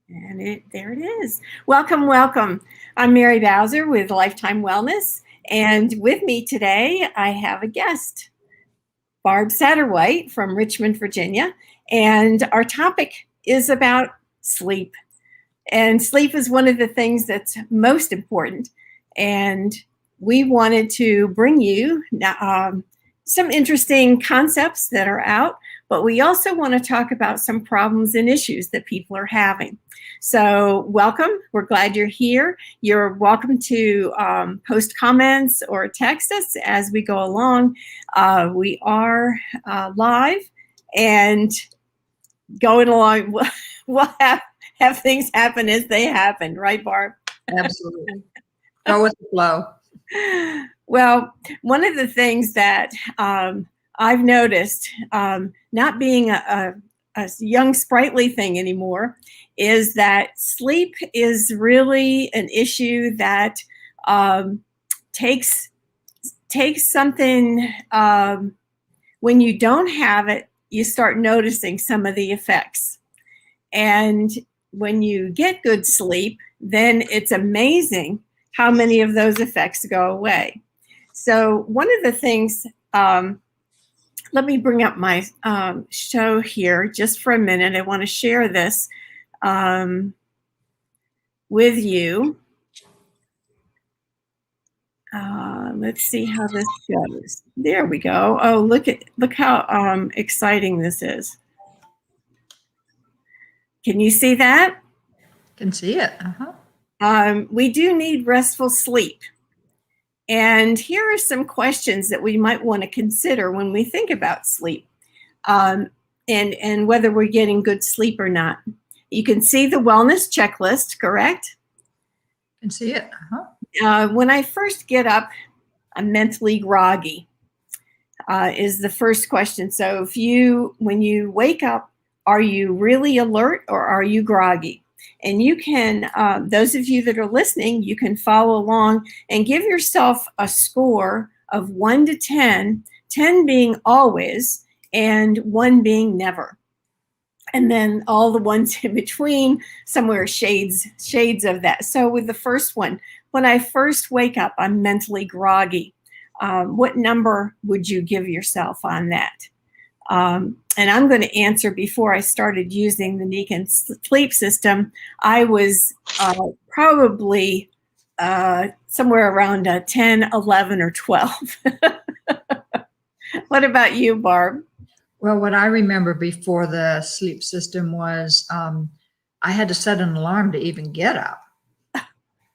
And there it is. Welcome, welcome. I'm Mary Bowser with Lifetime Wellness. And with me today, I have a guest, Barb Satterwhite from Richmond, Virginia. And our topic is about sleep. And sleep is one of the things that's most important. And we wanted to bring you some interesting concepts that are out, but we also want to talk about some problems and issues that people are having. So welcome. We're glad you're here. You're welcome to post comments or text us as we go along. We are live and going along. We'll have things happen as they happen. Right, Barb? Absolutely. Go with the flow. Well, one of the things that I've noticed, not being a young, sprightly thing anymore, is that sleep is really an issue that takes something, when you don't have it, you start noticing some of the effects. And when you get good sleep, then it's amazing how many of those effects go away. So one of the things, let me bring up my show here just for a minute. I want to share this with you. Let's see how this goes. There we go. Oh, look how exciting this is. Can you see that? Can see it. We do need restful sleep. And here are some questions that we might want to consider when we think about sleep, and whether we're getting good sleep or not. You can see the wellness checklist, correct? Can see it. When I first get up, I'm mentally groggy, is the first question. So when you wake up, are you really alert or are you groggy? And you can, those of you that are listening, you can follow along and give yourself a score of 1 to 10, 10 being always and 1 being never. And then all the ones in between, somewhere shades of that. So with the first one, when I first wake up, I'm mentally groggy. What number would you give yourself on that? And I'm going to answer before I started using the Nikken sleep system. I was probably somewhere around 10, 11, or 12. What about you, Barb? Well, what I remember before the sleep system was I had to set an alarm to even get up.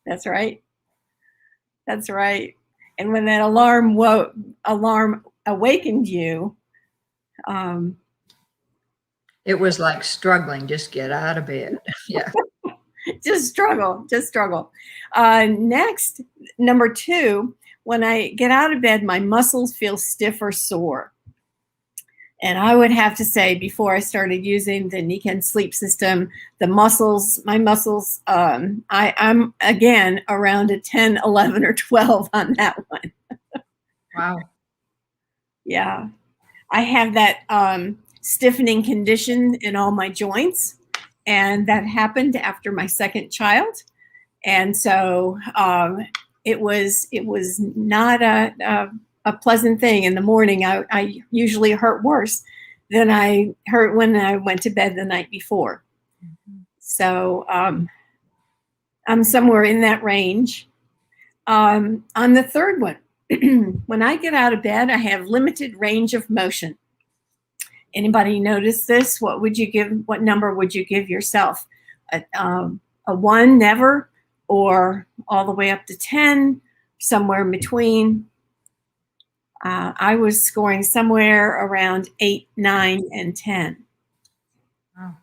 That's right. That's right. And when that alarm awakened you, it was like struggling, just get out of bed. Yeah. just struggle. Next, number 2, when I get out of bed, my muscles feel stiff or sore. And I would have to say, before I started using the Nikken sleep system, my muscles, I'm again around a 10, 11, or 12 on that one. Wow. Yeah. I have that stiffening condition in all my joints, and that happened after my second child. And so it was not a pleasant thing. In the morning, I usually hurt worse than I hurt when I went to bed the night before. So I'm somewhere in that range. On the third one, when I get out of bed, I have limited range of motion. Anybody notice this? What number would you give yourself? A 1, never, or all the way up to 10, somewhere in between? I was scoring somewhere around 8, 9, and 10. Wow.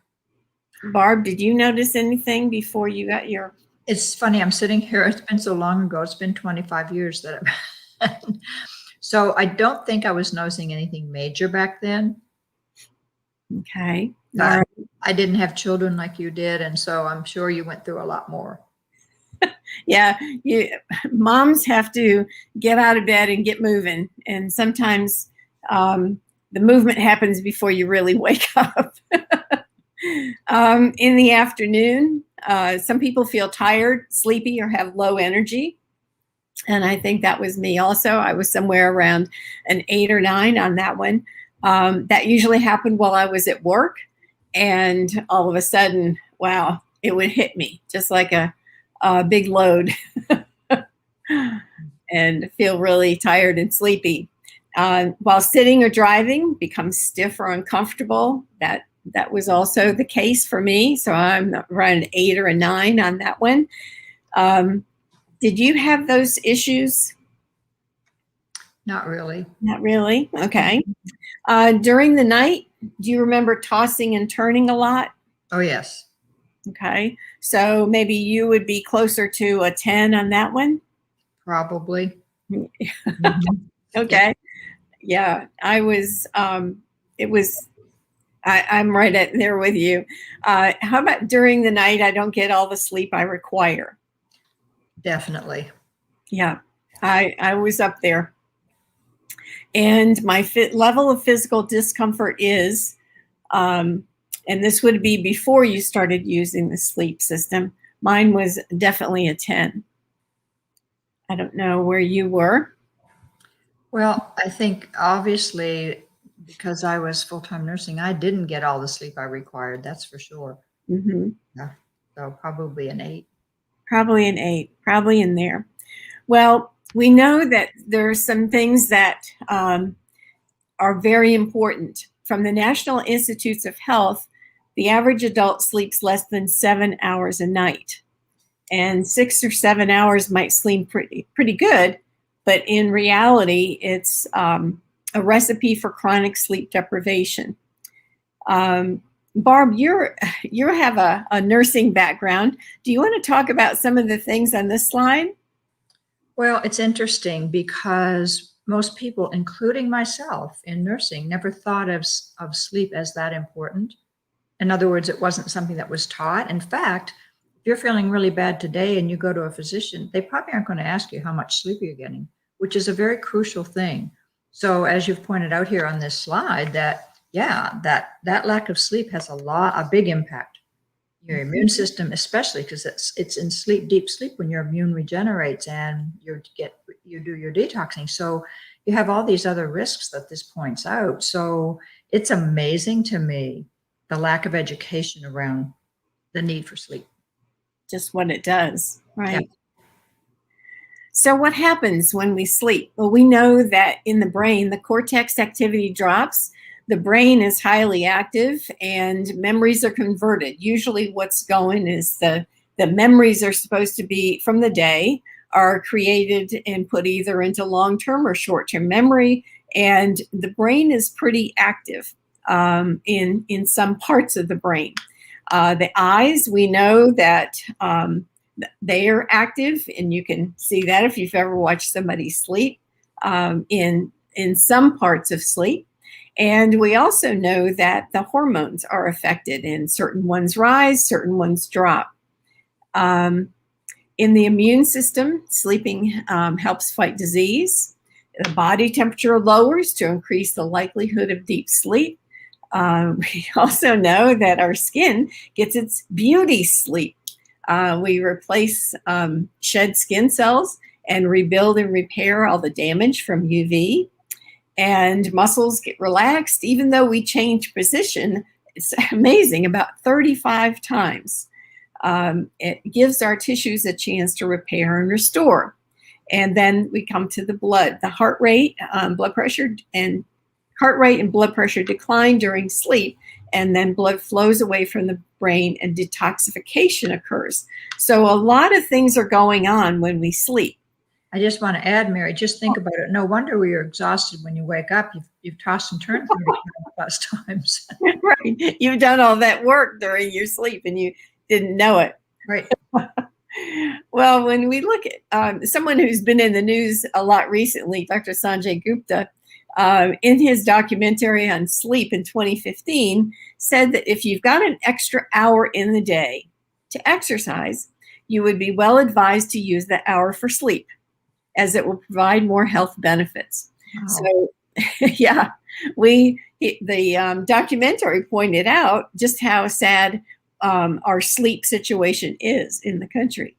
Barb, did you notice anything before you got your... It's funny, I'm sitting here, it's been so long ago, it's been 25 years that I've so I don't think I was noticing anything major back then. Okay. I didn't have children like you did, and so I'm sure you went through a lot more. Yeah, moms have to get out of bed and get moving, and sometimes the movement happens before you really wake up. In the afternoon, some people feel tired, sleepy, or have low energy. And I think that was me also. I was somewhere around an 8 or 9 on that one. That usually happened while I was at work. And all of a sudden, wow, it would hit me just like a big load and feel really tired and sleepy. While sitting or driving, become stiff or uncomfortable. That was also the case for me. So I'm around an 8 or a 9 on that one. Did you have those issues? Not really. Not really. Okay. During the night, do you remember tossing and turning a lot? Oh, yes. Okay. So maybe you would be closer to a 10 on that one? Probably. Okay. Yeah, I was, I'm right at there with you. How about during the night? I don't get all the sleep I require. Definitely. Yeah, I was up there. And my level of physical discomfort is, and this would be before you started using the sleep system, mine was definitely a 10. I don't know where you were. Well, I think obviously because I was full-time nursing, I didn't get all the sleep I required. That's for sure. Mm-hmm. Yeah. So probably an 8. Probably an 8, probably in there. Well, we know that there are some things that are very important. From the National Institutes of Health, the average adult sleeps less than 7 hours a night. And 6 or 7 hours might seem pretty good, but in reality, it's a recipe for chronic sleep deprivation. Barb, you have a nursing background. Do you want to talk about some of the things on this slide? Well, it's interesting because most people, including myself in nursing, never thought of sleep as that important. In other words, it wasn't something that was taught. In fact, if you're feeling really bad today and you go to a physician, they probably aren't going to ask you how much sleep you're getting, which is a very crucial thing. So as you've pointed out here on this slide, that lack of sleep has a big impact. Your immune system, especially because it's in sleep, deep sleep, when your immune regenerates and you do your detoxing. So you have all these other risks that this points out. So it's amazing to me the lack of education around the need for sleep. Just what it does, right? Yeah. So what happens when we sleep? Well, we know that in the brain, the cortex activity drops. The brain is highly active and memories are converted. Usually what's going is the memories are supposed to be from the day are created and put either into long-term or short-term memory. And the brain is pretty active in some parts of the brain. The eyes, we know that they are active, and you can see that if you've ever watched somebody sleep in some parts of sleep. And we also know that the hormones are affected, and certain ones rise, certain ones drop. In the immune system, sleeping helps fight disease. The body temperature lowers to increase the likelihood of deep sleep. We also know that our skin gets its beauty sleep. We replace shed skin cells and rebuild and repair all the damage from UV. And muscles get relaxed, even though we change position. It's amazing, about 35 times. It gives our tissues a chance to repair and restore. And then we come to the blood. The heart rate, blood pressure, and blood pressure decline during sleep, and then blood flows away from the brain and detoxification occurs. So a lot of things are going on when we sleep. I just want to add, Mary, just think about it. No wonder you're exhausted when you wake up. You've tossed and turned 30 plus times. Right. You've done all that work during your sleep and you didn't know it. Right. Well, when we look at someone who's been in the news a lot recently, Dr. Sanjay Gupta, in his documentary on sleep in 2015, said that if you've got an extra hour in the day to exercise, you would be well advised to use that hour for sleep, as it will provide more health benefits. Wow. So Yeah, the documentary pointed out just how sad our sleep situation is in the country.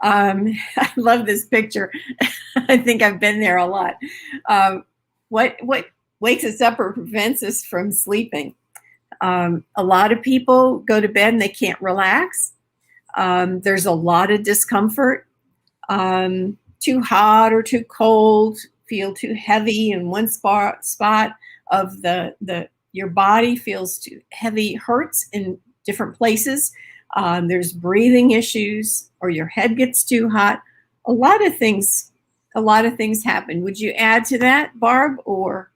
I love this picture. I think I've been there a lot. What wakes us up or prevents us from sleeping? A lot of people go to bed and they can't relax. There's a lot of discomfort. Too hot or too cold, feel too heavy in one spot of your body, feels too heavy, hurts in different places. There's breathing issues, or your head gets too hot. A lot of things happen. Would you add to that, Barb? Or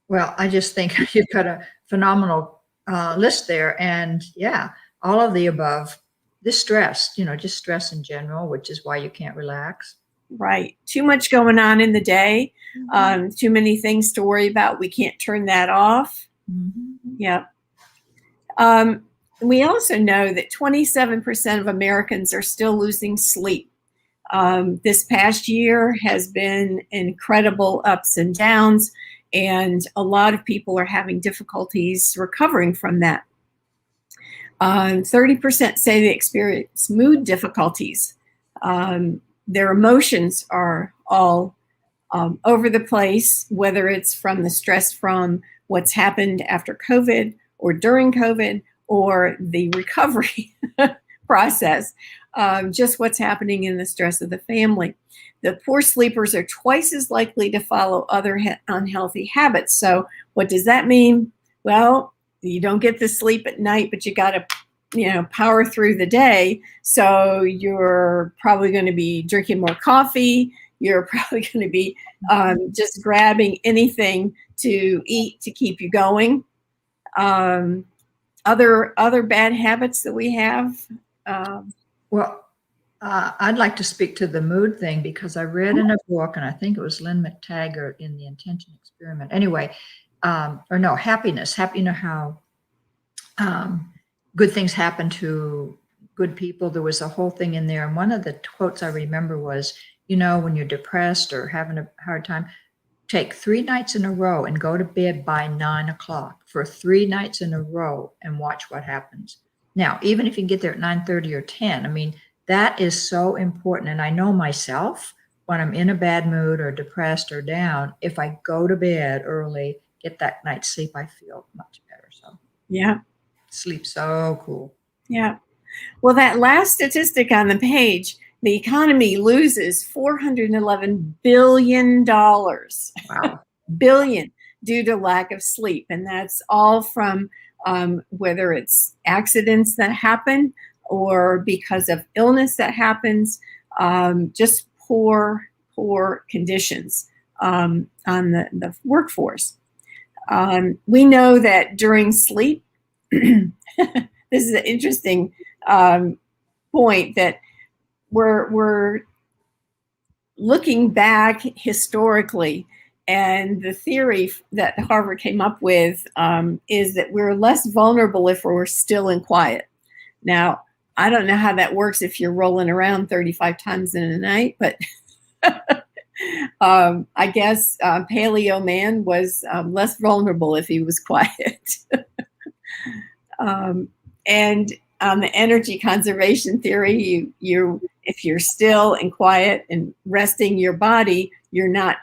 Well, I just think you've got a phenomenal list there, and yeah, all of the above. This stress, just stress in general, which is why you can't relax. right, too much going on in the day, too many things to worry about. We can't turn that off. Yeah. We also know that 27% of Americans are still losing sleep. This past year has been incredible ups and downs, and a lot of people are having difficulties recovering from that. 30% say they experience mood difficulties. Their emotions are all over the place, whether it's from the stress from what's happened after COVID or during COVID or the recovery process, just what's happening in the stress of the family. The poor sleepers are twice as likely to follow other unhealthy habits. So what does that mean? Well, you don't get the sleep at night, but you got to power through the day. So you're probably going to be drinking more coffee. You're probably going to be just grabbing anything to eat to keep you going. Other bad habits that we have. Well, I'd like to speak to the mood thing, because I read in a book, and I think it was Lynn McTaggart in The Intention Experiment. Anyway, or no, happiness. You know how good things happen to good people. There was a whole thing in there. And one of the quotes I remember was, when you're depressed or having a hard time, take 3 nights in a row and go to bed by 9 o'clock for 3 nights in a row and watch what happens. Now, even if you can get there at 9:30 or 10, I mean, that is so important. And I know myself, when I'm in a bad mood or depressed or down, if I go to bed early, get that night's sleep, I feel much better. So Yeah. Sleep so cool. Yeah. Well, that last statistic on the page, the economy loses $411 billion. Wow. Billion, due to lack of sleep. And that's all from whether it's accidents that happen or because of illness that happens, just poor conditions on the workforce. We know that during sleep, this is an interesting point, that we're looking back historically, and the theory that Harvard came up with is that we're less vulnerable if we're still and quiet. Now, I don't know how that works if you're rolling around 35 times in a night, but I guess Paleo Man was less vulnerable if he was quiet. And on the energy conservation theory, if you're still and quiet and resting your body, you're not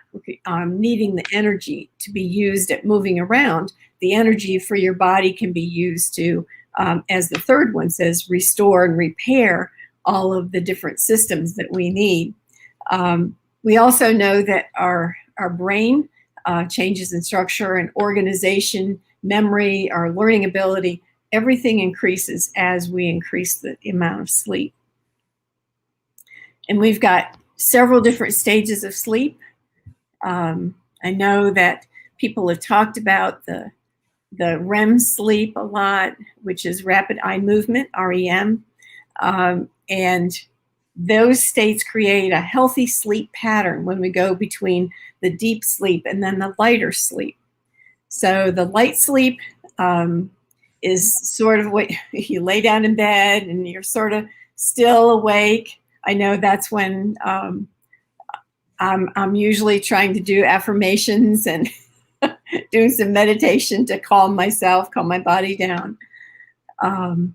needing the energy to be used at moving around. The energy for your body can be used to, as the third one says, restore and repair all of the different systems that we need. We also know that our brain changes in structure and organization, memory, our learning ability, everything increases as we increase the amount of sleep. And we've got several different stages of sleep. I know that people have talked about the REM sleep a lot, which is rapid eye movement, REM. And those states create a healthy sleep pattern when we go between the deep sleep and then the lighter sleep. So the light sleep is sort of what you lay down in bed and you're sort of still awake. I know that's when I'm usually trying to do affirmations and doing some meditation to calm myself, calm my body down. And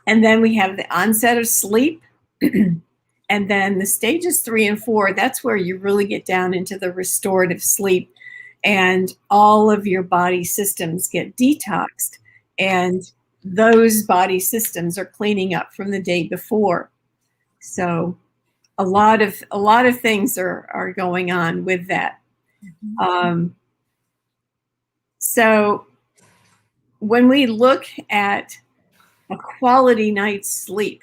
then we have the onset of sleep. And then the stages 3 and 4, that's where you really get down into the restorative sleep, and all of your body systems get detoxed. And those body systems are cleaning up from the day before. So a lot of things are going on with that. So when we look at a quality night's sleep,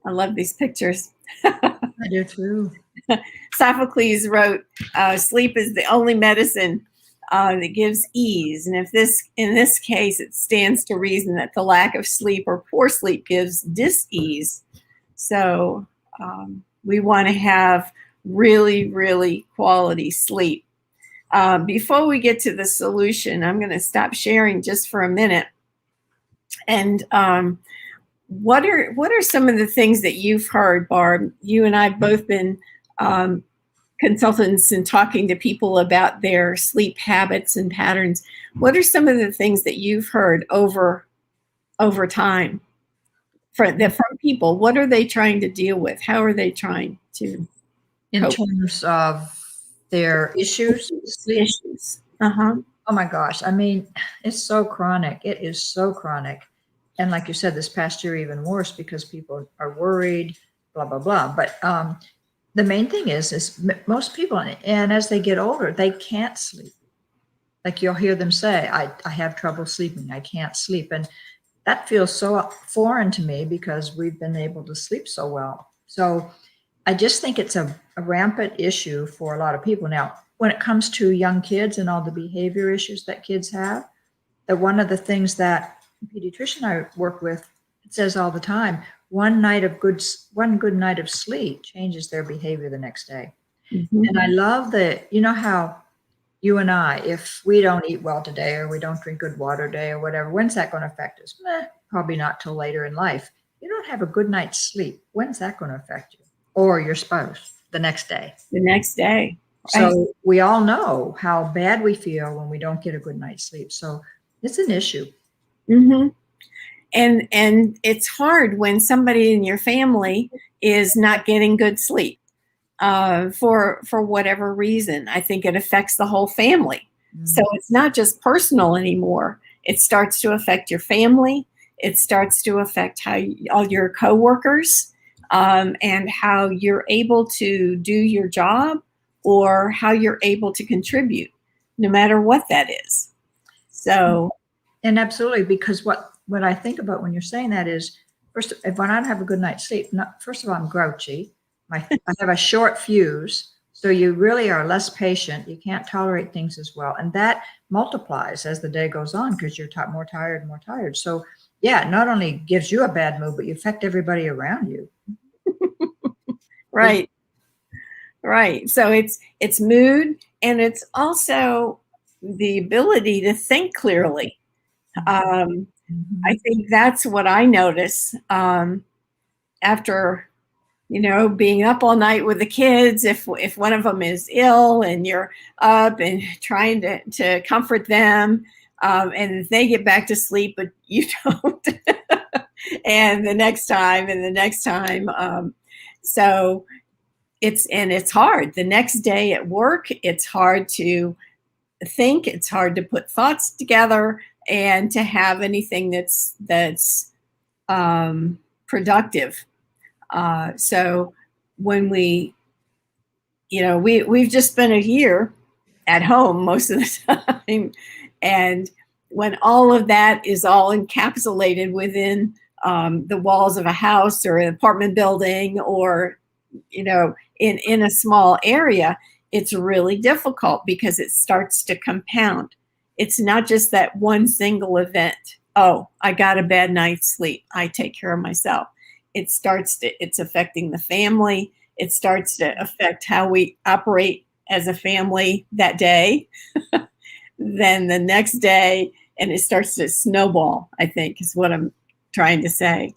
I love these pictures. I do too. Sophocles wrote, sleep is the only medicine that gives ease. And in this case, it stands to reason that the lack of sleep or poor sleep gives dis-ease. So we want to have really, really quality sleep. Before we get to the solution, I'm going to stop sharing just for a minute. And what are some of the things that you've heard, Barb? You and I have both been consultants and talking to people about their sleep habits and patterns. What are some of the things that you've heard over time from people? What are they trying to deal with? How are they trying to In cope? terms of their issues? Issues. Oh my gosh. I mean, it's so chronic. It is so chronic. And like you said, this past year, even worse because people are worried, blah, blah, blah. But the main thing is most people, and as they get older, they can't sleep. Like you'll hear them say, I have trouble sleeping. I can't sleep. And that feels so foreign to me because we've been able to sleep so well. So I just think it's a rampant issue for a lot of people. Now, when it comes to young kids and all the behavior issues that kids have, that one of the things that pediatrician I work with says all the time, one good night of sleep changes their behavior the next day. Mm-hmm. And I love that, you know how you and I, if we don't eat well today or we don't drink good water today or whatever, when's that going to affect us? Probably not till later in life. You don't have a good night's sleep. When's that going to affect you or your spouse the next day? The next day. Right? So we all know how bad we feel when we don't get a good night's sleep. So it's an issue. Mm-hmm. And it's hard when somebody in your family is not getting good sleep for whatever reason. I think it affects the whole family. Mm-hmm. So it's not just personal anymore. It starts to affect your family. It starts to affect how all your coworkers and how you're able to do your job or how you're able to contribute, no matter what that is. So. And absolutely, because what I think about when you're saying that is, first, if I don't have a good night's sleep, first of all, I'm grouchy. I have a short fuse, so you really are less patient. You can't tolerate things as well. And that multiplies as the day goes on because you're more tired and more tired. So yeah, it not only gives you a bad mood, but you affect everybody around you. Right. Right. So it's mood, and it's also the ability to think clearly. I think that's what I notice after, being up all night with the kids. If one of them is ill and you're up and trying to comfort them, and they get back to sleep, but you don't, and the next time, so it's hard. The next day at work, it's hard to think. It's hard to put thoughts together and to have anything that's productive. So when we've just spent a year at home most of the time, and when all of that is all encapsulated within the walls of a house or an apartment building or in a small area, it's really difficult because it starts to compound. It's not just that one single event. Oh, I got a bad night's sleep. I take care of myself. It's affecting the family. It starts to affect how we operate as a family that day. Then the next day, and it starts to snowball, I think is what I'm trying to say.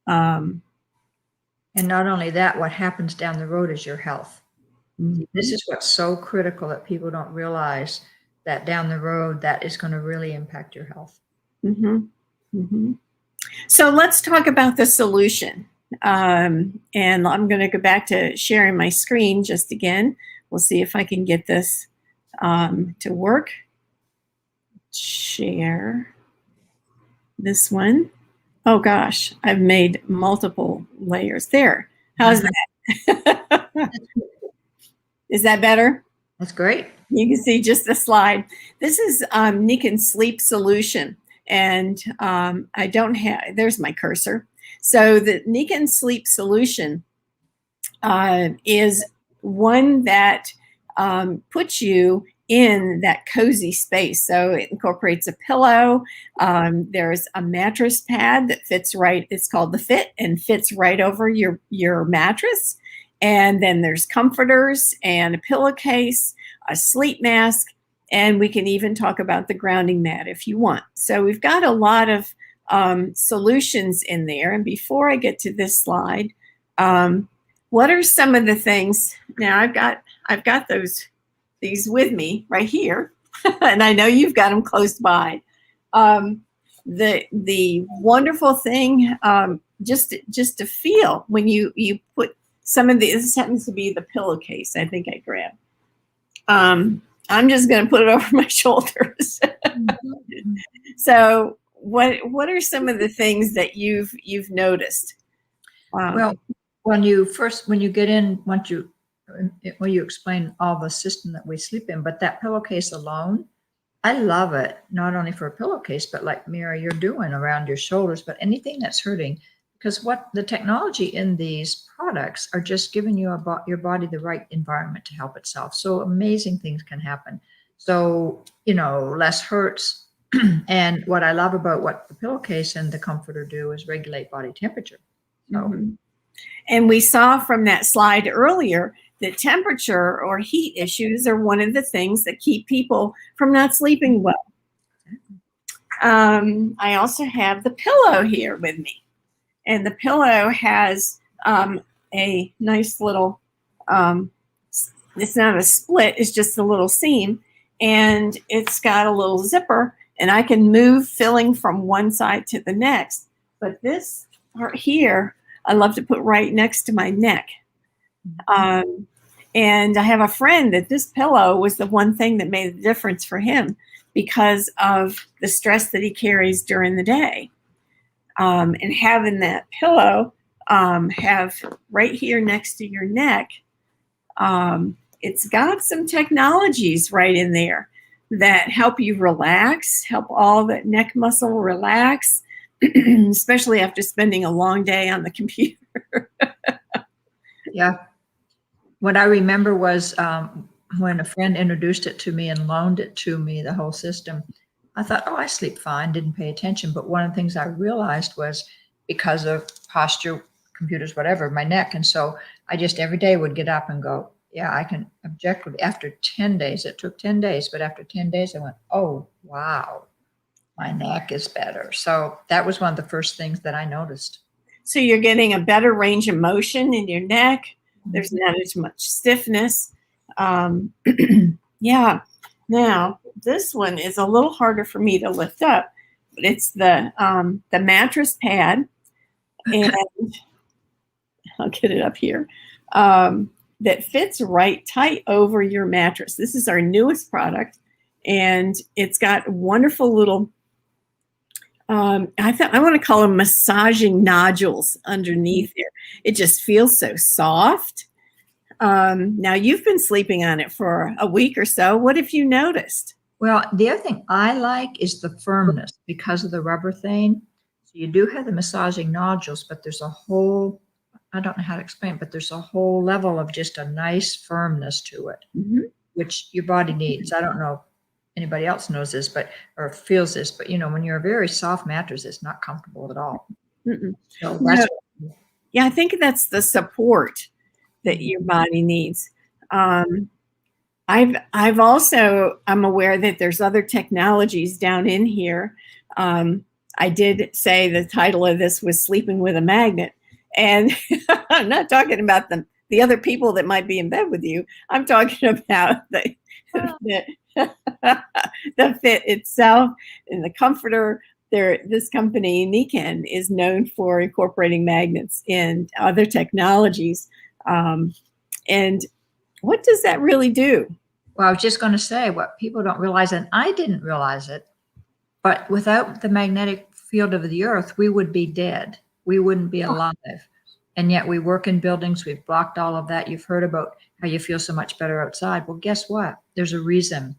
Mm-hmm. And not only that, what happens down the road is your health. This is what's so critical that people don't realize that down the road, that is going to really impact your health. So let's talk about the solution. And I'm going to go back to sharing my screen just again. We'll see if I can get this to work. Share this one. Oh gosh, I've made multiple layers there. How's that? Is that better? That's great. You can see just the slide. This is Nikken Sleep Solution. And I don't have, there's my cursor. So the Nikken Sleep Solution is one that puts you in that cozy space. So it incorporates a pillow. There's a mattress pad that fits right. It's called the Fit and fits right over your mattress. And then there's comforters and a pillowcase, a sleep mask, and we can even talk about the grounding mat if you want. So we've got a lot of solutions in there. And before I get to this slide, what are some of the things? Now I've got these with me right here, and I know you've got them close by. The wonderful thing, just to feel when you put some of these. This happens to be the pillowcase. I think I grabbed. I'm just going to put it over my shoulders. So, what are some of the things that you've noticed? Well, when you get in, once you explain all the system that we sleep in, but that pillowcase alone, I love it. Not only for a pillowcase, but like Mira, you're doing around your shoulders, but anything that's hurting. Because what the technology in these products are just giving you your body the right environment to help itself. So amazing things can happen. So, less hurts. And what I love about what the pillowcase and the comforter do is regulate body temperature. So. And we saw from that slide earlier that temperature or heat issues are one of the things that keep people from not sleeping well. I also have the pillow here with me. And the pillow has a nice little, it's not a split, it's just a little seam. And it's got a little zipper, and I can move filling from one side to the next. But this part here, I love to put right next to my neck. And I have a friend that this pillow was the one thing that made the difference for him because of the stress that he carries during the day. And having that pillow have right here next to your neck, it's got some technologies right in there that help you relax, help all that neck muscle relax, especially after spending a long day on the computer. Yeah. What I remember was when a friend introduced it to me and loaned it to me, the whole system, I thought, oh, I sleep fine, didn't pay attention. But one of the things I realized was because of posture, computers, whatever, my neck. And so I just every day would get up and go, yeah, I can objectively. After 10 days, it took 10 days, but after 10 days, I went, oh, wow, my neck is better. So that was one of the first things that I noticed. So you're getting a better range of motion in your neck. There's not as much stiffness. Yeah. Now, this one is a little harder for me to lift up, but it's the mattress pad, and I'll get it up here, that fits right tight over your mattress. This is our newest product, and it's got wonderful little, I want to call them massaging nodules underneath there. It just feels so soft. Now, you've been sleeping on it for a week or so. What have you noticed? Well, the other thing I like is the firmness because of the rubber thing. So you do have the massaging nodules, but there's a whole, I don't know how to explain, but there's a whole level of just a nice firmness to it, which your body needs. I don't know if anybody else knows this, or feels this, but when you're a very soft mattress, it's not comfortable at all. So that's yeah, I think that's the support that your body needs. I've also, I'm aware that there's other technologies down in here. I did say the title of this was Sleeping with a Magnet. And I'm not talking about the the other people that might be in bed with you. I'm talking about the the fit itself and the comforter. This company, Nikken, is known for incorporating magnets and other technologies. And what does that really do? Well, I was just going to say what people don't realize, and I didn't realize it, but without the magnetic field of the earth, we would be dead. We wouldn't be alive. And yet we work in buildings. We've blocked all of that. You've heard about how you feel so much better outside. Well, guess what? There's a reason.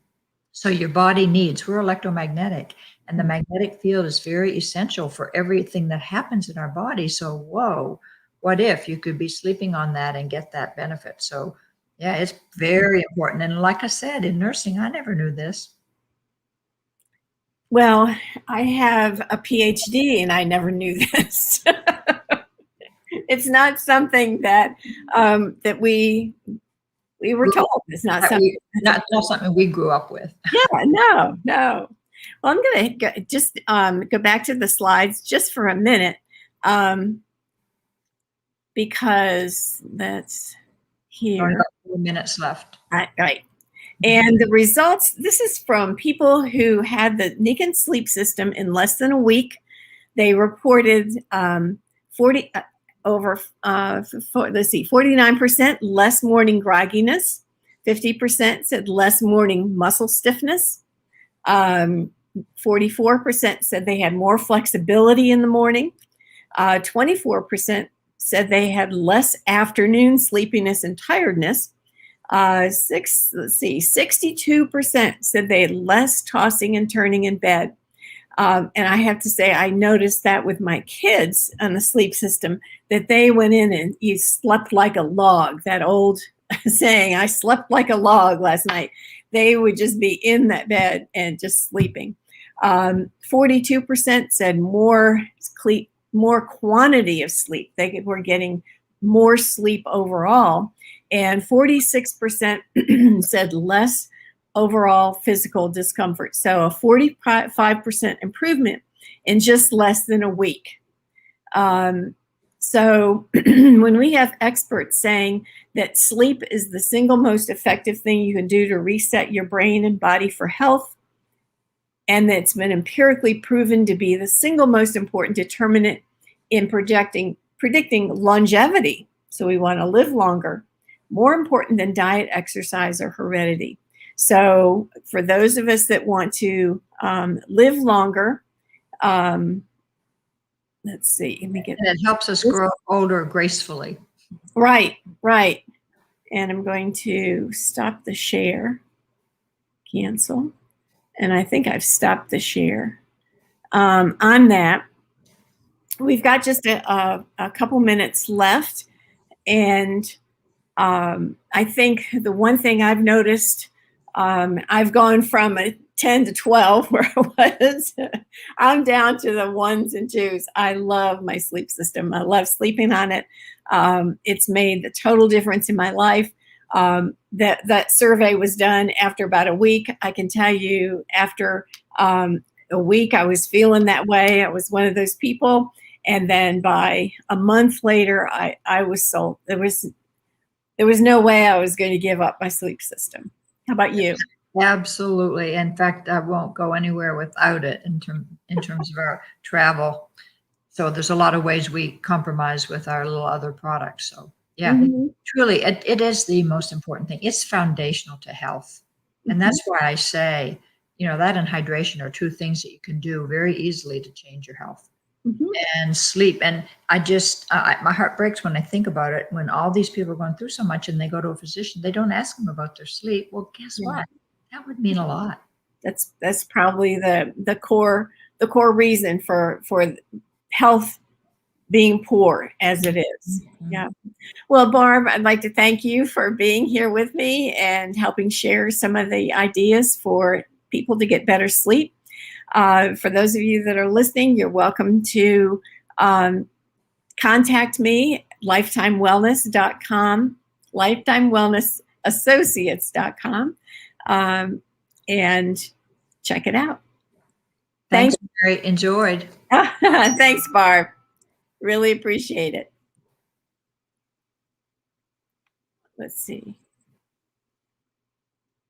So your body needs, we're electromagnetic, and the magnetic field is very essential for everything that happens in our body. So, whoa, what if you could be sleeping on that and get that benefit? So, yeah, it's very important. And like I said, in nursing, I never knew this. Well, I have a PhD and I never knew this. It's not something that that we were told. It's not something. Not something we grew up with. Yeah, no. Well, I'm going to just go back to the slides just for a minute, because that's here. About 4 minutes left. Right. And the results, this is from people who had the Nikken sleep system in less than a week. They reported 49% less morning grogginess, 50% said less morning muscle stiffness, 44% said they had more flexibility in the morning, 24% said they had less afternoon sleepiness and tiredness, 62% said they had less tossing and turning in bed. And I have to say, I noticed that with my kids on the sleep system, that they went in and you slept like a log. That old saying, I slept like a log last night. They would just be in that bed and just sleeping. 42% said more quantity of sleep. They were getting more sleep overall. And 46% said less overall physical discomfort. So a 45% improvement in just less than a week. So when we have experts saying that sleep is the single most effective thing you can do to reset your brain and body for health, and that's been empirically proven to be the single most important determinant in predicting longevity, so we want to live longer, more important than diet, exercise, or heredity. So for those of us that want to live longer, let's see, let me get. And it helps us grow older gracefully. Right. And I'm going to stop the share, cancel. And I think I've stopped the share. On that, we've got just a couple minutes left. And I think the one thing I've noticed, I've gone from a 10 to 12 where I was. I'm down to the 1s and 2s. I love my sleep system. I love sleeping on it. It's made the total difference in my life. That survey was done after about a week. I can tell you after a week, I was feeling that way. I was one of those people. And then by a month later, I was sold. There was no way I was going to give up my sleep system. How about you? Absolutely. In fact, I won't go anywhere without it in terms of our travel. So there's a lot of ways we compromise with our little other products. So yeah, truly, it is the most important thing. It's foundational to health. And that's why I say, that and hydration are two things that you can do very easily to change your health. And sleep. And I just, my heart breaks when I think about it. When all these people are going through so much and they go to a physician, they don't ask them about their sleep. Well, guess what? That would mean a lot. That's probably the core reason for health being poor as it is. Yeah. Well, Barb, I'd like to thank you for being here with me and helping share some of the ideas for people to get better sleep. For those of you that are listening, you're welcome to contact me, lifetimewellness.com, lifetimewellnessassociates.com, and check it out. Thanks, Mary. Enjoyed. Thanks, Barb. Really appreciate it. let's see.